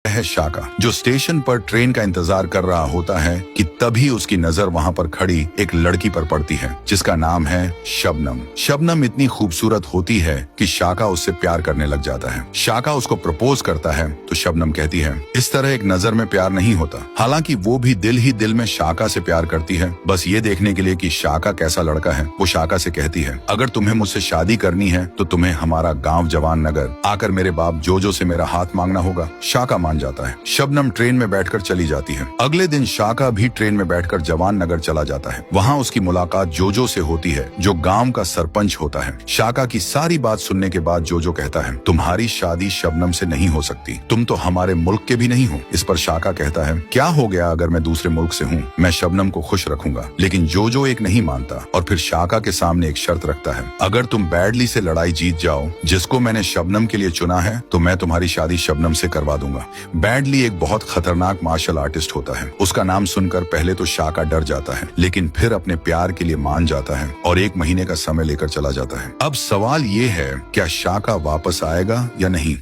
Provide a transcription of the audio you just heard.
है शाका, जो स्टेशन पर ट्रेन का इंतजार कर रहा होता है कि तभी उसकी नजर वहां पर खड़ी एक लड़की पर पड़ती है जिसका नाम है शबनम। शबनम इतनी खूबसूरत होती है कि शाका उससे प्यार करने लग जाता है। शाका उसको प्रपोज करता है तो शबनम कहती है इस तरह एक नजर में प्यार नहीं होता। हालांकि वो भी दिल ही दिल में शाका से प्यार करती है, बस ये देखने के लिए कि शाका कैसा लड़का है। वो शाका से कहती है अगर तुम्हें मुझसे शादी करनी है तो तुम्हें हमारा गाँव जवान नगर आकर मेरे बाप जोजो से मेरा हाथ मांगना होगा। शाका मान जाता है। शबनम ट्रेन में बैठकर चली जाती है। अगले दिन शाका भी ट्रेन में बैठकर जवान नगर चला जाता है। वहाँ उसकी मुलाकात जोजो से होती है जो गांव का सरपंच होता है। शाका की सारी बात सुनने के बाद जोजो कहता है तुम्हारी शादी शबनम से नहीं हो सकती, तुम तो हमारे मुल्क के भी नहीं हो। इस पर शाका कहता है क्या हो गया अगर मैं दूसरे मुल्क से हूँ, मैं शबनम को खुश रखूंगा। लेकिन जोजो एक नहीं मानता और फिर शाका के सामने एक शर्त रखता है अगर तुम बैडली से लड़ाई जीत जाओ जिसको मैंने शबनम के लिए चुना है तो मैं तुम्हारी शादी शबनम से करवा दूंगा। बैडली एक बहुत खतरनाक मार्शल आर्टिस्ट होता है। उसका नाम सुनकर पहले तो शाका डर जाता है लेकिन फिर अपने प्यार के लिए मान जाता है और 1 महीने का समय लेकर चला जाता है। अब सवाल ये है क्या शाका वापस आएगा या नहीं।